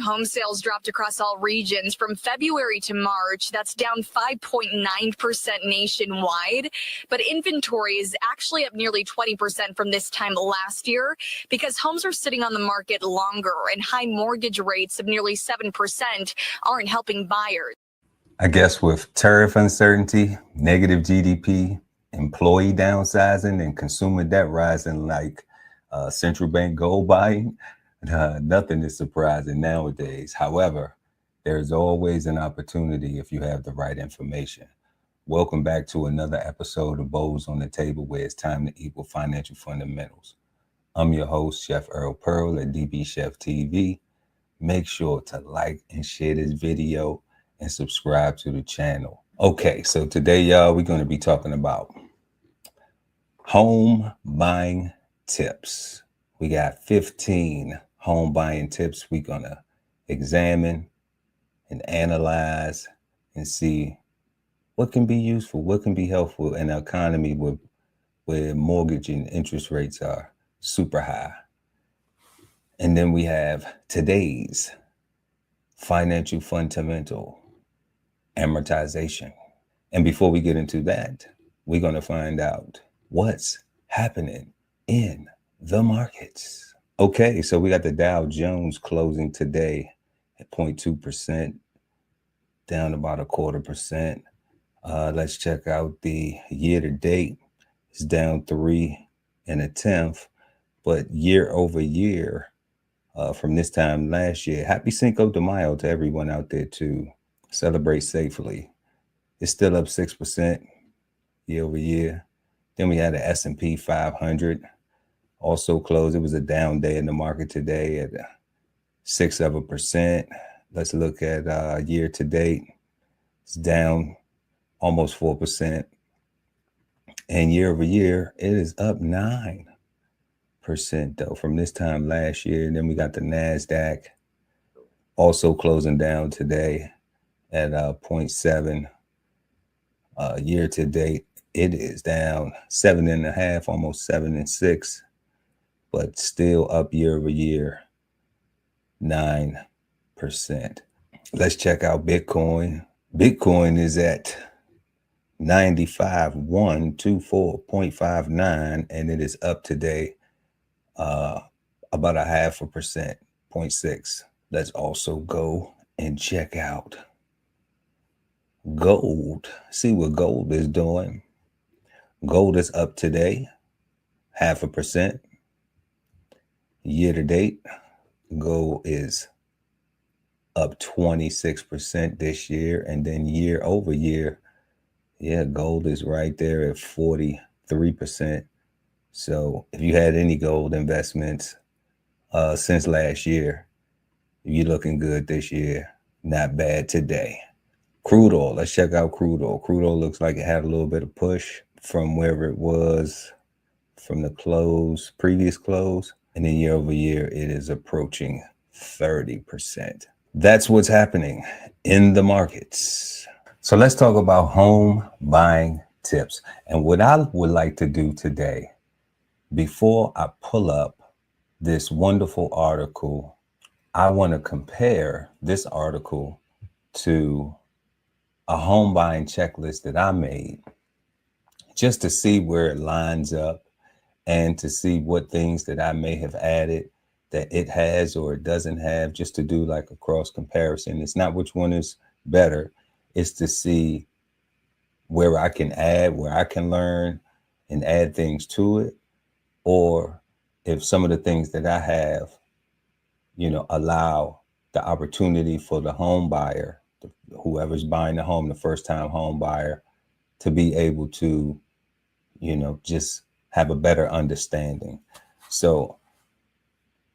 home sales dropped across all regions from February to March. That's down 5.9% nationwide. But inventory is actually up nearly 20% from this time last year because homes are sitting on the market longer and high mortgage rates of nearly 7% aren't helping buyers. I guess with tariff uncertainty, negative GDP, employee downsizing, and consumer debt rising like central bank gold buying, nothing is surprising nowadays. However, there's always an opportunity if you have the right information. Welcome back to another episode of Bowls on the Table, where it's time to eat with financial fundamentals. I'm your host, Chef Erol Pearl at DBCHEFTV. Make sure to like and share this video and subscribe to the channel. Okay, so today, y'all, we're going to be talking about home buying tips. We got 15 home buying tips we're going to examine and analyze and see what can be useful, what can be helpful in an economy where mortgage and interest rates are super high. And then we have today's financial fundamental, amortization. And before we get into that, we're going to find out what's happening in the markets. Okay, so we got the Dow Jones closing today at 0.2%, down about 0.25%. Let's check out the year to date. It's down 3 1/10, but year over year, from this time last year. Happy Cinco de Mayo to everyone out there to celebrate safely. It's still up 6% year over year. Then we had the S&P 500 also closed. It was a down day in the market today at 0.6%. Let's look at year to date. It's down almost 4%. And year over year, it is up 9% though from this time last year. And then we got the NASDAQ also closing down today at 0.7. Year to date, it is down 7.5, almost 7.6, but still up year over year 9%. Let's check out Bitcoin. Bitcoin is at 95,124.59, and it is up today about 0.5%, 0.6. Let's also go and check out gold. See what gold is doing. Gold is up today 0.5%. Year to date, gold is up 26% this year, and then year over year, yeah, gold is right there at 43%. So if you had any gold investments since last year, you're looking good this year. Not bad today. Crude oil. Let's check out crude oil. Crude oil looks like it had a little bit of push from wherever it was from the close, previous close. And then year over year, it is approaching 30%. That's what's happening in the markets. So let's talk about home buying tips. And what I would like to do today, before I pull up this wonderful article, I want to compare this article to a home buying checklist that I made, just to see where it lines up and to see what things that I may have added that it has or it doesn't have, just to do like a cross comparison. It's not which one is better. It's to see where I can add, where I can learn and add things to it, or if some of the things that I have, allow the opportunity for the home buyer, whoever's buying the home, the first time home buyer, to be able to, just have a better understanding. So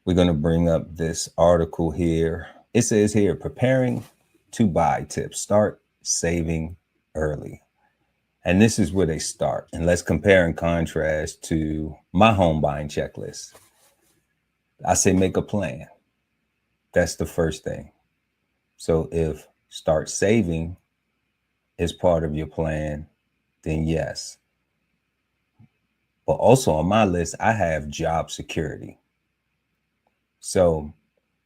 we're going to bring up this article here. It says here, preparing to buy tips, start saving early. And this is where they start. And let's compare and contrast to my home buying checklist. I say, make a plan. That's the first thing. So if start saving is part of your plan, then yes. But also on my list, I have job security. So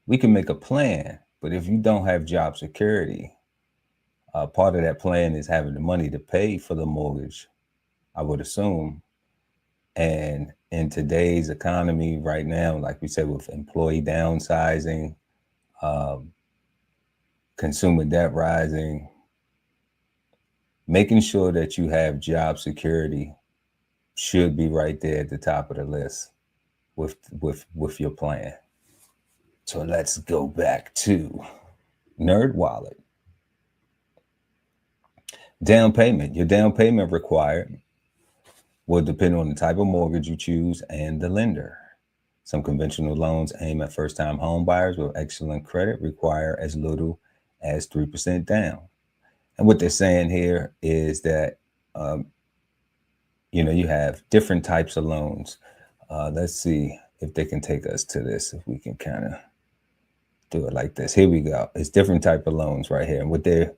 we can make a plan, But if you don't have job security, part of that plan is having the money to pay for the mortgage, I would assume. And in today's economy right now, like we said, with employee downsizing, consumer debt rising, making sure that you have job security should be right there at the top of the list with your plan. So let's go back to Nerd Wallet. Down payment. Your down payment required will depend on the type of mortgage you choose and the lender. Some conventional loans aimed at first-time home buyers with excellent credit require as little as 3% down. And what they're saying here is that, you have different types of loans. Let's see if they can take us to this, if we can kind of do it like this. Here we go. It's different type of loans right here. And what they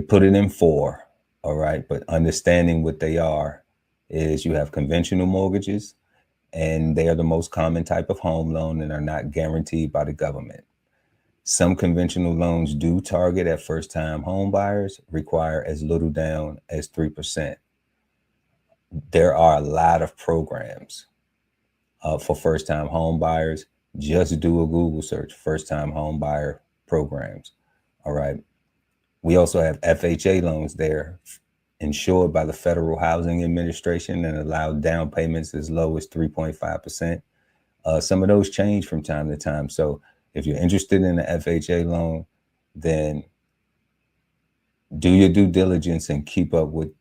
put it in 4, all right? But understanding what they are is you have conventional mortgages, and they are the most common type of home loan and are not guaranteed by the government. Some conventional loans do target at first-time home buyers, require as little down as 3%. There are a lot of programs for first-time home buyers. Just do a Google search, first-time home buyer programs, all right? We also have FHA loans there, insured by the Federal Housing Administration and allow down payments as low as 3.5%. Some of those change from time to time. So if you're interested in an FHA loan, then do your due diligence and keep up with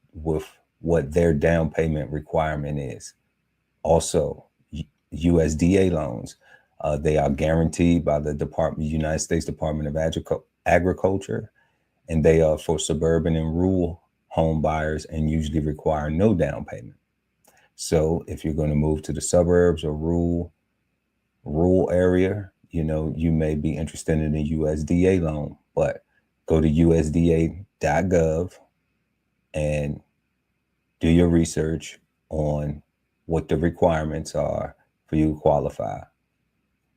what their down payment requirement is. Also, USDA loans, they are guaranteed by the United States Department of Agriculture, and they are for suburban and rural home buyers and usually require no down payment. So if you're going to move to the suburbs or rural area, you may be interested in a USDA loan, but go to USDA.gov and do your research on what the requirements are for you to qualify.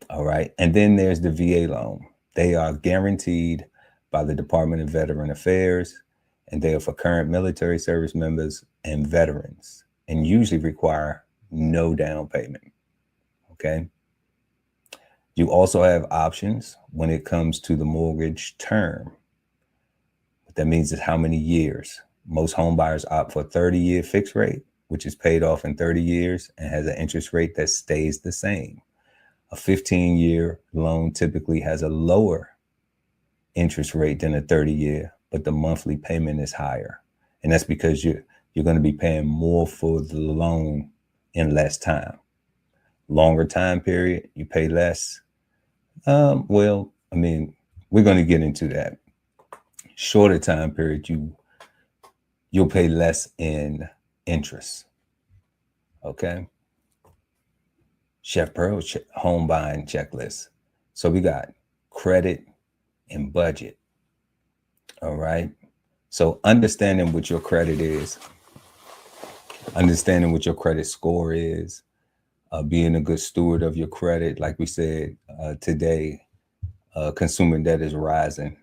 All right. And then there's the VA loan. They are guaranteed by the Department of Veteran Affairs, and they are for current military service members and veterans, and usually require no down payment. Okay. You also have options when it comes to the mortgage term. What that means is how many years. Most home buyers opt for a 30-year fixed rate, which is paid off in 30 years and has an interest rate that stays the same. A 15-year loan typically has a lower interest rate than a 30-year, but the monthly payment is higher. And that's because you're going to be paying more for the loan in less time. Longer time period, you pay less. We're going to get into that. Shorter time period, you'll pay less in interest. Okay. Chef Pearl home buying checklist. So we got credit and budget. All right. So understanding what your credit is, understanding what your credit score is, being a good steward of your credit. Like we said today, consumer debt is rising.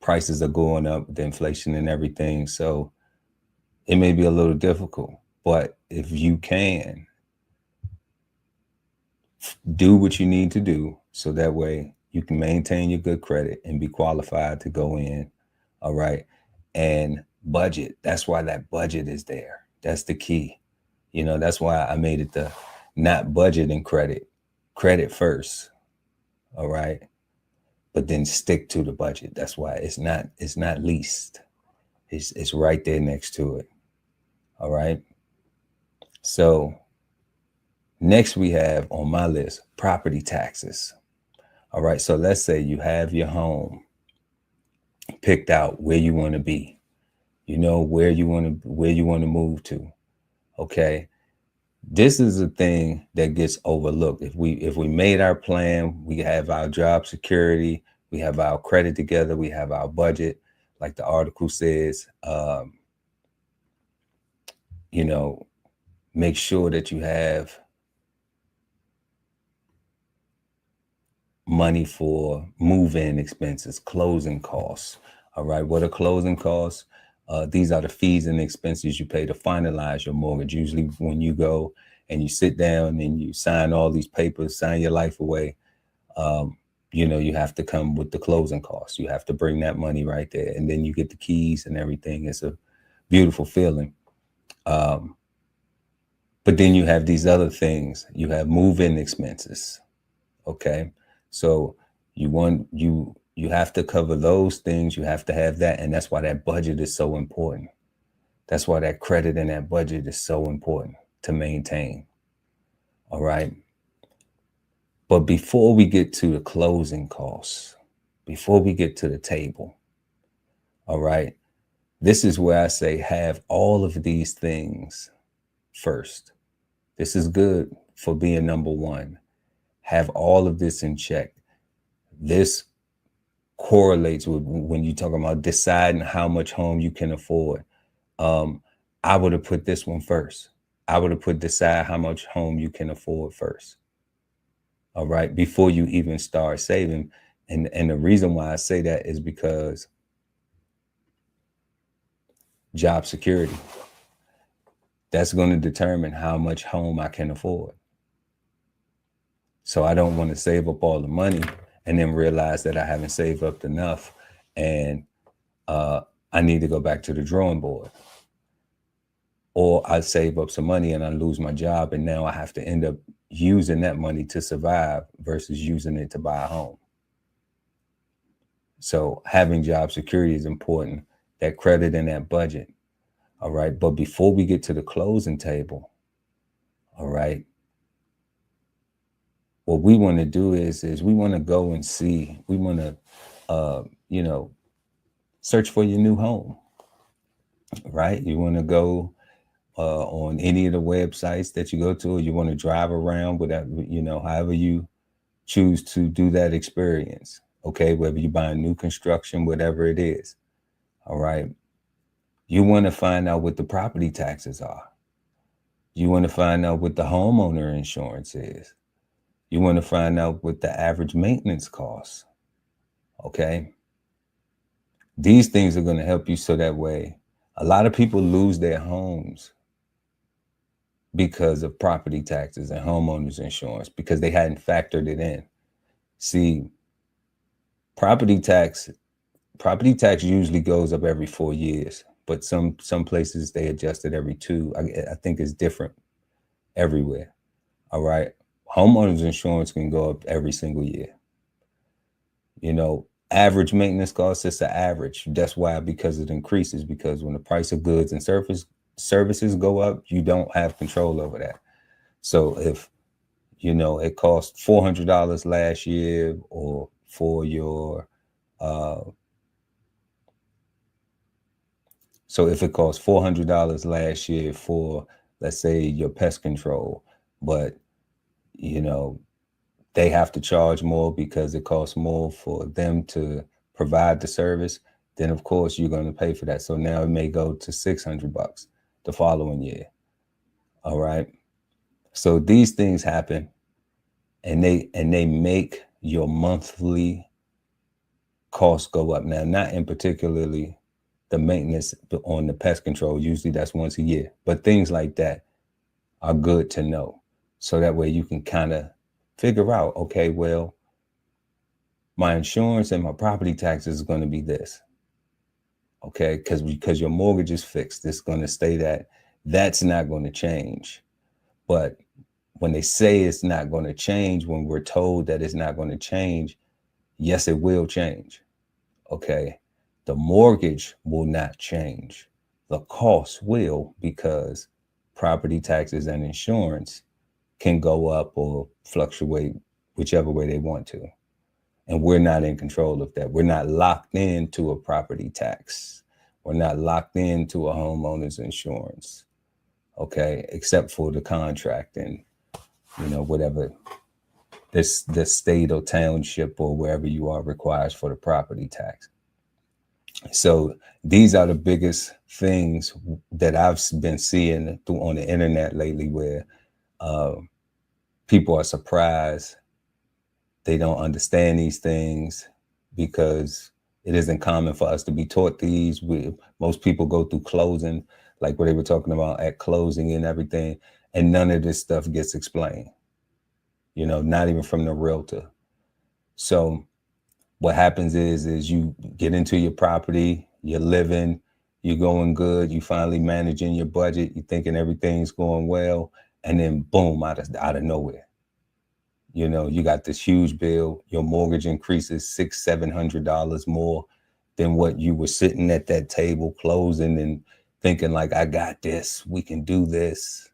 Prices are going up, the inflation and everything. So it may be a little difficult, but if you can do what you need to do, so that way you can maintain your good credit and be qualified to go in. All right. And budget. That's why that budget is there. That's the key. That's why I made it the not budget and credit first. All right. But then stick to the budget. That's why it's not least. It's right there next to it. All right. So next we have on my list, property taxes. All right. So let's say you have your home picked out where you want to be, where you want to move to. Okay. This is a thing that gets overlooked. If we made our plan, we have our job security, we have our credit together, we have our budget, like the article says, make sure that you have money for move-in expenses, closing costs. All right, what are closing costs? These are the fees and expenses you pay to finalize your mortgage. Usually when you go and you sit down and you sign all these papers, sign your life away, you know, you have to come with the closing costs. You have to bring that money right there. And then you get the keys and everything. It's a beautiful feeling. But then you have these other things. You have move-in expenses. Okay. So you have to cover those things. You have to have that. And that's why that budget is so important. That's why that credit in that budget is so important to maintain. All right. But before we get to the closing costs, before we get to the table, all right, this is where I say have all of these things first. This is good for being number one. Have all of this in check. This correlates with when you talk about deciding how much home you can afford. I would have put this one first. I would have put decide how much home you can afford first. All right, before you even start saving. And the reason why I say that is because job security, that's going to determine how much home I can afford. So I don't want to save up all the money and then realize that I haven't saved up enough and I need to go back to the drawing board. Or I save up some money and I lose my job and now I have to end up using that money to survive versus using it to buy a home. So having job security is important, that credit and that budget. All right. But before we get to the closing table, all right, what we want to do is we want to go and see, we want to, you know, search for your new home, right? You want to go on any of the websites that you go to, or you want to drive around without, you know, however you choose to do that experience. Okay. Whether you're buying new construction, whatever it is. All right. You want to find out what the property taxes are. You want to find out what the homeowner insurance is. You want to find out what the average maintenance costs. Okay. These things are going to help you so that way. A lot of people lose their homes because of property taxes and homeowners insurance because they hadn't factored it in. See, property tax usually goes up every 4 years, but some places they adjust it every 2. I think it's different everywhere. All right. Homeowners insurance can go up every single year. You know, average maintenance costs, it's an average. That's why, because it increases, because when the price of goods and services go up, you don't have control over that. So if, you know, it cost $400 last year, or for your, so if it cost $400 last year for, let's say, your pest control, but, you know, they have to charge more because it costs more for them to provide the service, then of course you're going to pay for that. So now it may go to $600 the following year. All right. So these things happen and they make your monthly costs go up. Now, not in particularly the maintenance on the pest control. Usually that's once a year, but things like that are good to know. So that way you can kind of figure out, okay, well, my insurance and my property taxes is going to be this. Okay, because your mortgage is fixed. It's going to stay that. That's not going to change. But when they say it's not going to change, when we're told that it's not going to change, yes, it will change. Okay, the mortgage will not change. The cost will, because property taxes and insurance can go up or fluctuate whichever way they want to. And we're not in control of that. We're not locked into a property tax. We're not locked into a homeowner's insurance. Okay, except for the contract and, you know, whatever the state or township or wherever you are requires for the property tax. So these are the biggest things that I've been seeing on the internet lately, where people are surprised they don't understand these things because it isn't common for us to be taught these. Most people go through closing, like what they were talking about at closing and everything, and none of this stuff gets explained, you know, not even from the realtor. So what happens is you get into your property, you're living, you're going good, you finally managing your budget, you're thinking everything's going well, and then boom, out of nowhere, you know, you got this huge bill, your mortgage increases $600-700 more than what you were sitting at that table closing and thinking like, I got this, we can do this,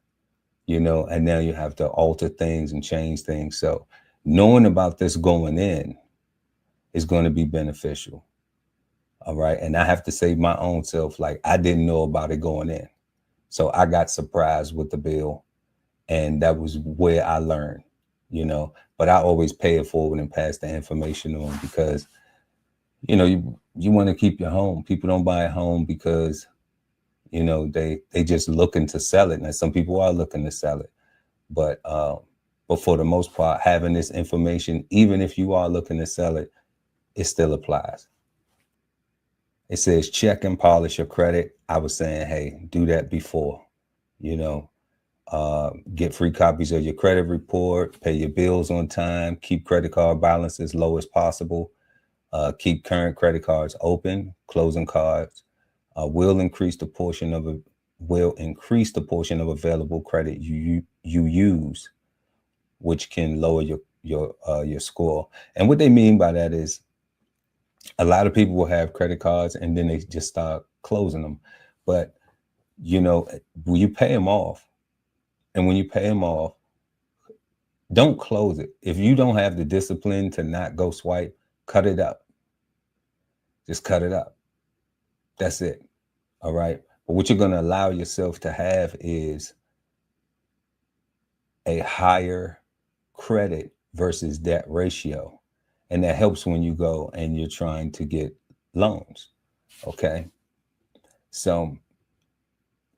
you know, and now you have to alter things and change things. So knowing about this going in is going to be beneficial. All right. And I have to say my own self, like I didn't know about it going in. So I got surprised with the bill, and that was where I learned, you know, but I always pay it forward and pass the information on because, you know, you want to keep your home. People don't buy a home because, you know, they just looking to sell it. Now, some people are looking to sell it, but for the most part, having this information, even if you are looking to sell it, it still applies. It says check and polish your credit. I was saying, hey, do that before, you know, get free copies of your credit report, pay your bills on time, keep credit card balance as low as possible, keep current credit cards open, closing cards will increase the portion of available credit you use, which can lower your score. And what they mean by that is a lot of people will have credit cards and then they just start closing them. But, you know, when you pay them off, and when you pay them off, don't close it. If you don't have the discipline to not go swipe, cut it up. Just cut it up. That's it. All right. But what you're going to allow yourself to have is a higher credit versus debt ratio. And that helps when you go and you're trying to get loans. Okay. So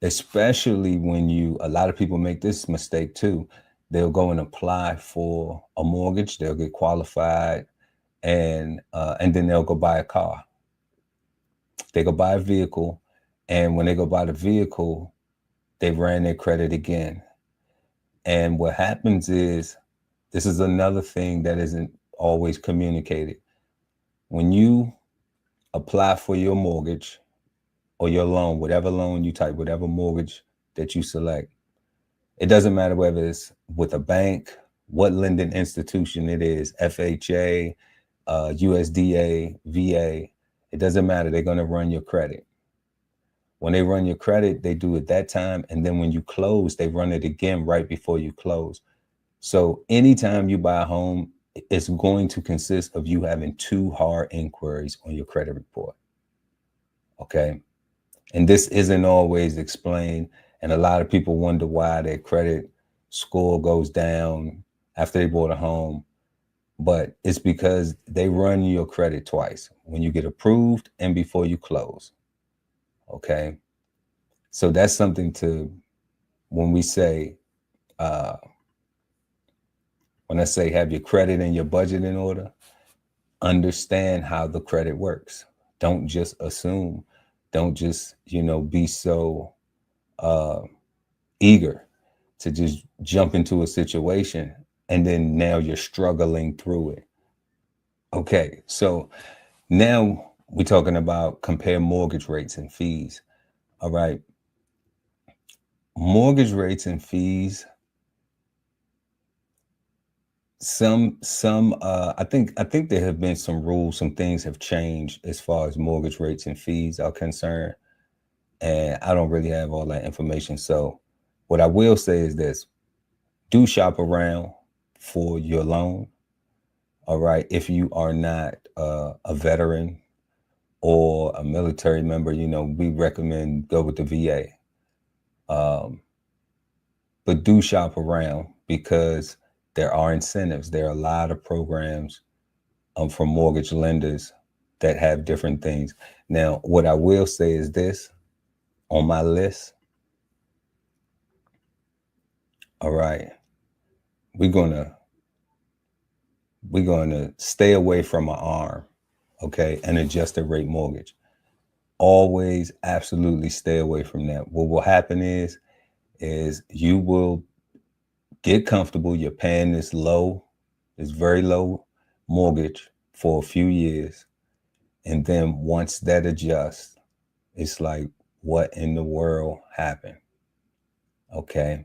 especially when a lot of people make this mistake too. They'll go and apply for a mortgage, they'll get qualified, and then they'll go buy a car. They go buy a vehicle, and when they go buy the vehicle, they ran their credit again. And what happens is, this is another thing that isn't always communicated. When you apply for your mortgage or your loan, whatever loan you type, whatever mortgage that you select, it doesn't matter whether it's with a bank, what lending institution it is, FHA, USDA, VA, it doesn't matter. They're going to run your credit. When they run your credit, they do it that time. And then when you close, they run it again right before you close. So anytime you buy a home, it's going to consist of you having 2 hard inquiries on your credit report. Okay. And this isn't always explained. And a lot of people wonder why their credit score goes down after they bought a home. But it's because they run your credit twice, when you get approved and before you close. Okay. So that's something when we say, when I say have your credit and your budget in order, understand how the credit works. Don't just assume. Don't just, be so eager to just jump into a situation and then now you're struggling through it. Okay, so now we're talking about compare mortgage rates and fees. All right. Mortgage rates and fees. I think there have been some rules, some things have changed as far as mortgage rates and fees are concerned. And I don't really have all that information. So what I will say is this: do shop around for your loan. All right. If you are not a veteran or a military member, we recommend go with the VA. But do shop around because there are incentives. There are a lot of programs from mortgage lenders that have different things. Now, what I will say is this: on my list, all right, we're gonna we're going to stay away from an ARM, okay, an adjusted rate mortgage. Always absolutely stay away from that. What will happen is you will get comfortable. You're paying this very low mortgage for a few years. And then once that adjusts, it's like, what in the world happened? Okay.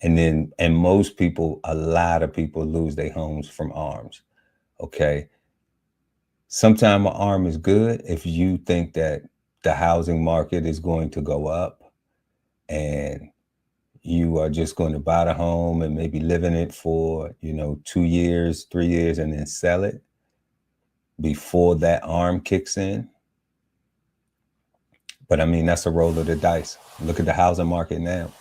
And most people, a lot of people lose their homes from ARMs. Okay. Sometimes an ARM is good if you think that the housing market is going to go up and you are just going to buy the home and maybe live in it for, 2 years, 3 years, and then sell it before that ARM kicks in. But I mean, that's a roll of the dice. Look at the housing market now.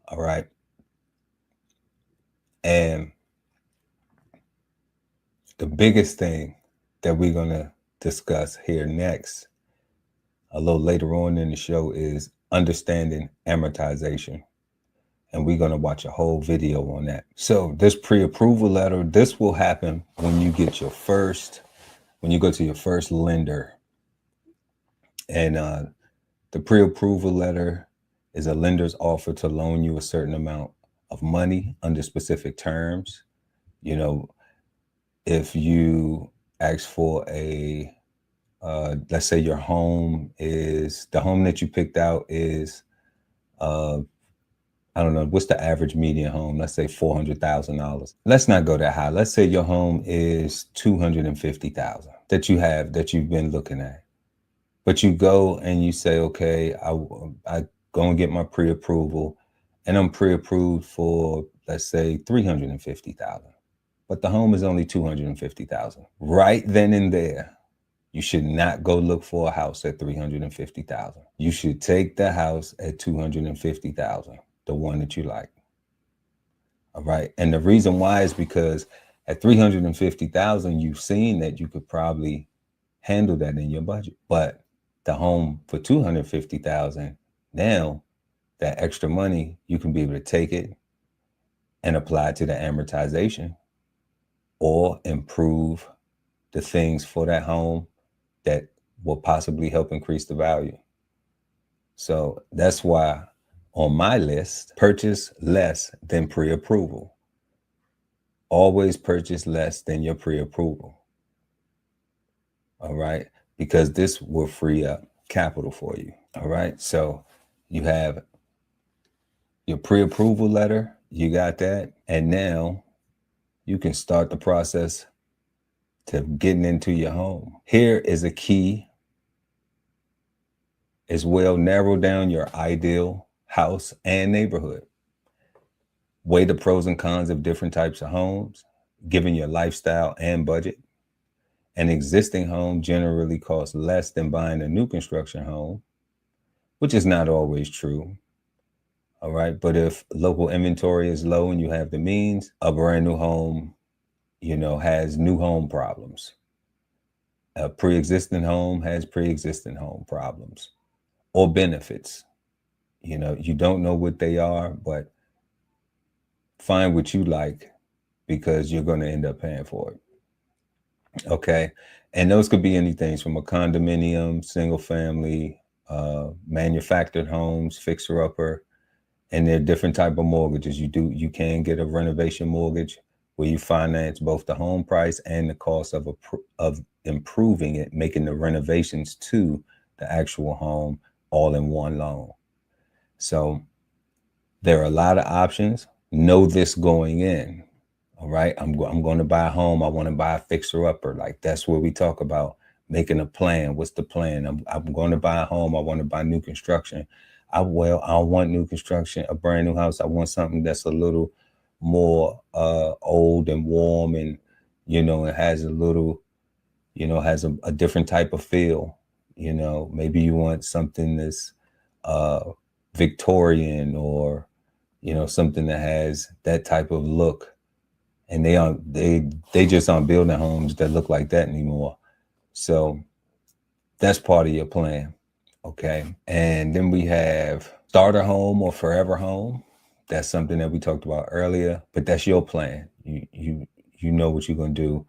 All right. And the biggest thing that we're going to discuss here next, a little later on in the show, is understanding amortization. And we're going to watch a whole video on that. So this pre-approval letter, this will happen when you get when you go to your first lender. And the pre-approval letter is a lender's offer to loan you a certain amount of money under specific terms. If you ask for let's say the home that you picked out is, I don't know, what's the average median home? Let's say $400,000. Let's not go that high. Let's say your home is $250,000 that you've been looking at. But you go and you say, okay, I go and get my pre-approval, and I'm pre-approved for, let's say, $350,000. But the home is only $250,000. Right then and there, you should not go look for a house at $350,000. You should take the house at $250,000, the one that you like. All right. And the reason why is because at $350,000, you've seen that you could probably handle that in your budget. But the home for $250,000, now that extra money, you can be able to take it and apply it to the amortization or improve the things for that home that will possibly help increase the value. So that's why on my list, purchase less than pre-approval. Always purchase less than your pre-approval. All right. Because this will free up capital for you. All right. So you have your pre-approval letter. You got that. And now you can start the process to getting into your home. Here is a key as well. Narrow down your ideal house and neighborhood. Weigh the pros and cons of different types of homes, given your lifestyle and budget. An existing home generally costs less than buying a new construction home, which is not always true. All right. But if local inventory is low and you have the means, a brand new home, has new home problems. A pre-existing home has pre-existing home problems or benefits. You don't know what they are, but find what you like because you're going to end up paying for it. Okay. And those could be anything from a condominium, single family, manufactured homes, fixer-upper, and there are different type of mortgages. You can get a renovation mortgage where you finance both the home price and the cost of improving it, making the renovations to the actual home all in one loan. So there are a lot of options. Know this going in. All right. I'm going to buy a home. I want to buy a fixer upper. Like, that's where we talk about making a plan. What's the plan? I'm going to buy a home. I want to buy new construction. I want new construction, a brand new house. I want something that's a little more old and warm, and it has a little, has a different type of feel. Maybe you want something that's Victorian, or something that has that type of look. And they just aren't building homes that look like that anymore. So that's part of your plan. Okay. And then we have starter home or forever home. That's something that we talked about earlier, but that's your plan. You know what you're going to do.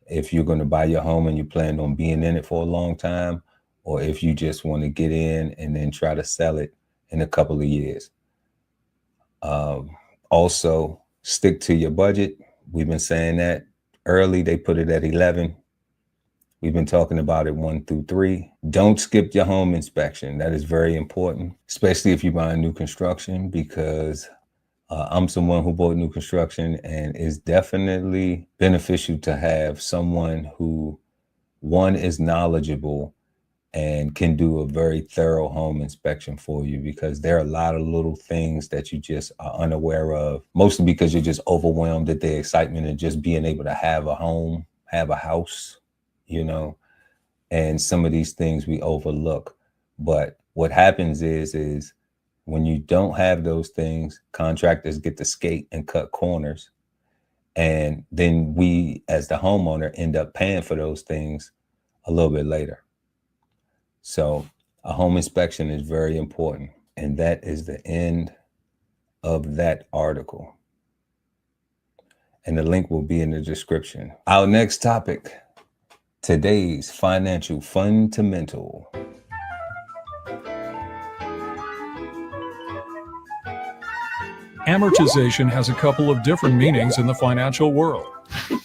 If you're going to buy your home and you plan on being in it for a long time, or if you just want to get in and then try to sell it in a couple of years. Also, stick to your budget. We've been saying that early. They put it at 11. We've been talking about it 1 through 3. Don't skip your home inspection. That is very important, especially if you're buying new construction, because I'm someone who bought new construction, and it's definitely beneficial to have someone who, one, is knowledgeable and can do a very thorough home inspection for you, because there are a lot of little things that you just are unaware of, mostly because you're just overwhelmed at the excitement of just being able to have a home, have a house, you know, and some of these things we overlook. But what happens is when you don't have those things, contractors get to skate and cut corners. And then we, as the homeowner, end up paying for those things a little bit later. So a home inspection is very important. And that is the end of that article. And the link will be in the description. Our next topic, today's financial fundamental. Amortization has a couple of different meanings in the financial world.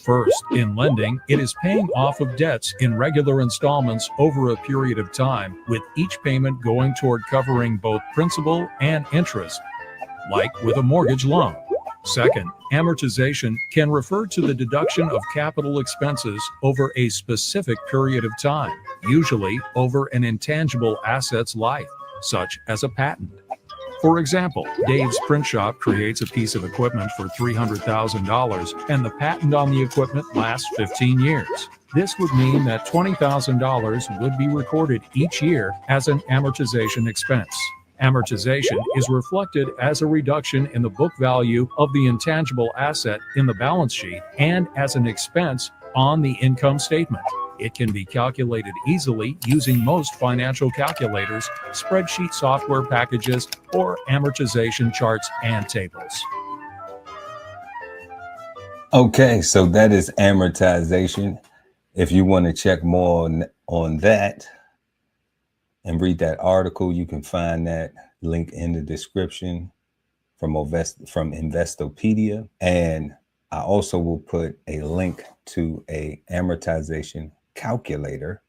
First, in lending, it is paying off of debts in regular installments over a period of time, with each payment going toward covering both principal and interest, like with a mortgage loan. Second, amortization can refer to the deduction of capital expenses over a specific period of time, usually over an intangible asset's life, such as a patent. For example, Dave's print shop creates a piece of equipment for $300,000, and the patent on the equipment lasts 15 years. This would mean that $20,000 would be recorded each year as an amortization expense. Amortization is reflected as a reduction in the book value of the intangible asset in the balance sheet and as an expense on the income statement. It can be calculated easily using most financial calculators, spreadsheet software packages, or amortization charts and tables. Okay, so that is amortization. If you want to check more on that and read that article, you can find that link in the description from Investopedia. And I also will put a link to a amortization calculator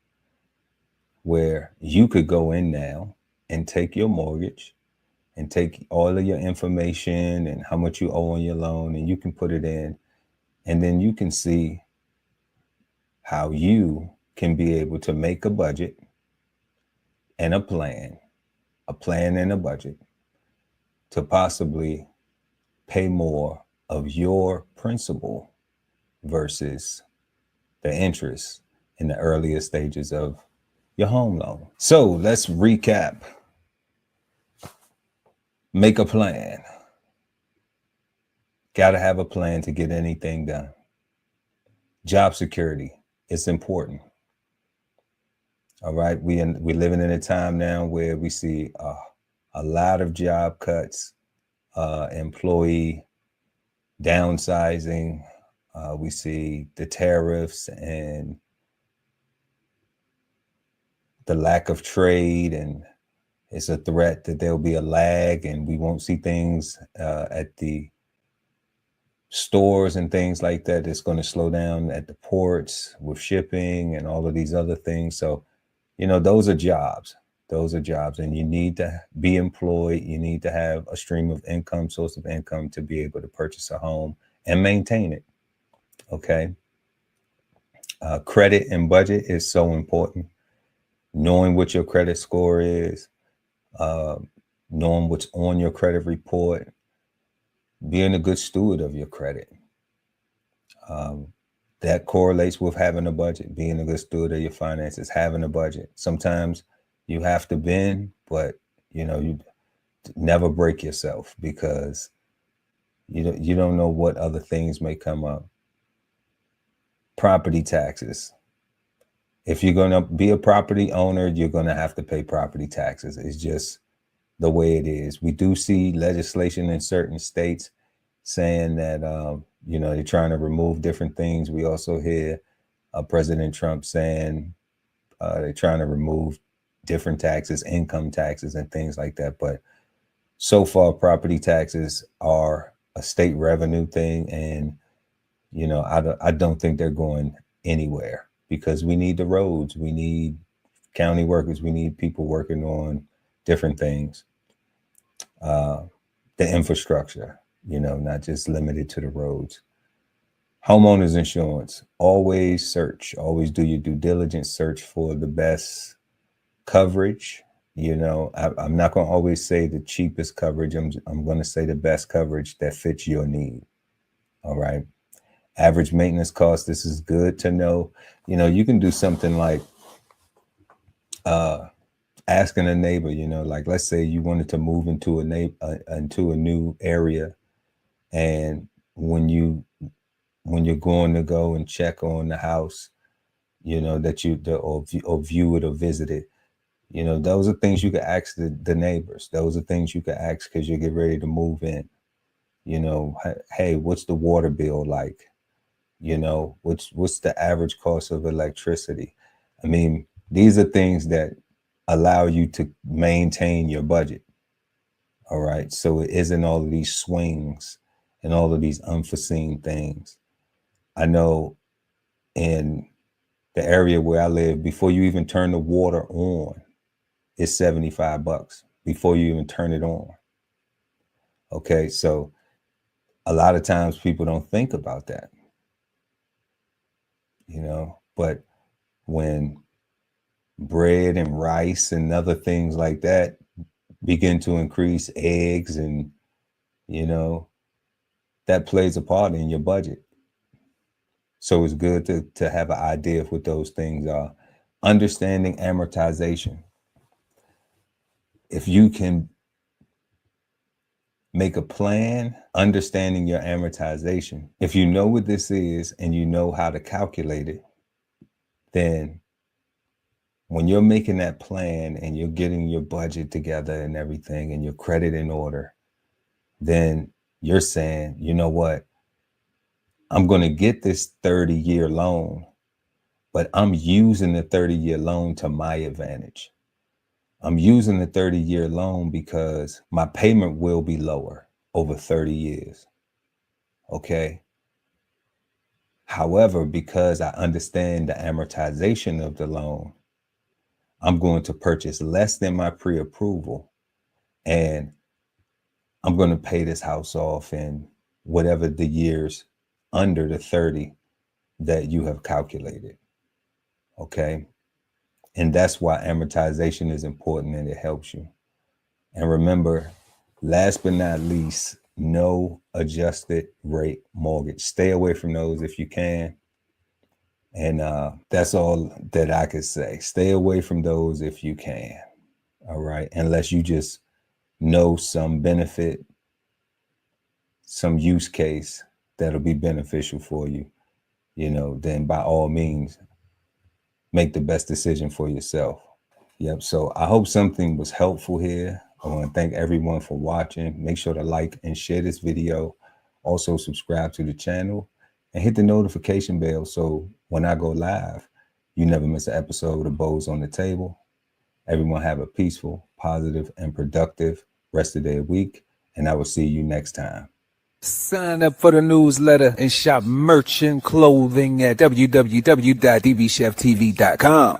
where you could go in now and take your mortgage and take all of your information and how much you owe on your loan, and you can put it in, and then you can see how you can be able to make a budget and a plan and a budget to possibly pay more of your principal versus the interest in the earlier stages of your home loan. So let's recap. Make a plan. Got to have a plan to get anything done. Job security, it's important. All right, we're living in a time now where we see a lot of job cuts, employee downsizing. We see the tariffs and the lack of trade, and it's a threat that there'll be a lag and we won't see things at the stores and things like that. It's going to slow down at the ports with shipping and all of these other things. So, you know, those are jobs, and you need to be employed. You need to have a stream of income, source of income to be able to purchase a home and maintain it. Okay. Credit and budget is so important. Knowing what your credit score is, knowing what's on your credit report, being a good steward of your credit. That correlates with having a budget, being a good steward of your finances, having a budget. Sometimes you have to bend, but you know, you never break yourself, because you don't know what other things may come up. Property taxes. If you're going to be a property owner, you're going to have to pay property taxes. It's just the way it is. We do see legislation in certain states saying that, they're trying to remove different things. We also hear President Trump saying they're trying to remove different taxes, income taxes, and things like that. But so far, property taxes are a state revenue thing. And, I don't think they're going anywhere, because we need the roads. We need county workers. We need people working on different things. The infrastructure, not just limited to the roads. Homeowners insurance, always do your due diligence, search for the best coverage. I'm not going to always say the cheapest coverage. I'm going to say the best coverage that fits your need. All right. Average maintenance cost. This is good to know. You can do something like asking a neighbor, like, let's say you wanted to move into a new area. And when you're going to go and check on the house, or view it or visit it, those are things you could ask the neighbors. Those are things you could ask because you get ready to move in. Hey, what's the water bill like? What's the average cost of electricity? I mean, these are things that allow you to maintain your budget. All right. So it isn't all of these swings and all of these unforeseen things. I know in the area where I live, before you even turn the water on, it's $75 before you even turn it on. Okay. So a lot of times people don't think about that, but when bread and rice and other things like that begin to increase, eggs, and, that plays a part in your budget. So it's good to have an idea of what those things are. Understanding amortization. If you can make a plan, understanding your amortization, if you know what this is and you know how to calculate it, then when you're making that plan and you're getting your budget together and everything and your credit in order, then you're saying, you know what? I'm going to get this 30-year loan, but I'm using the 30-year loan to my advantage. I'm using the 30-year loan because my payment will be lower over 30 years. Okay. However, because I understand the amortization of the loan, I'm going to purchase less than my pre-approval, and I'm going to pay this house off in whatever the years under the 30 that you have calculated. Okay. And that's why amortization is important, and it helps you. And remember, last but not least, no adjusted rate mortgage. Stay away from those if you can. And that's all that I could say. Stay away from those if you can. All right. Unless you just know some benefit, some use case that'll be beneficial for you, then by all means, make the best decision for yourself. Yep. So I hope something was helpful here. I want to thank everyone for watching. Make sure to like and share this video. Also subscribe to the channel and hit the notification bell so when I go live, you never miss an episode of Bows on the Table. Everyone have a peaceful, positive, and productive rest of their week. And I will see you next time. Sign up for the newsletter and shop merch and clothing at www.dbcheftv.com.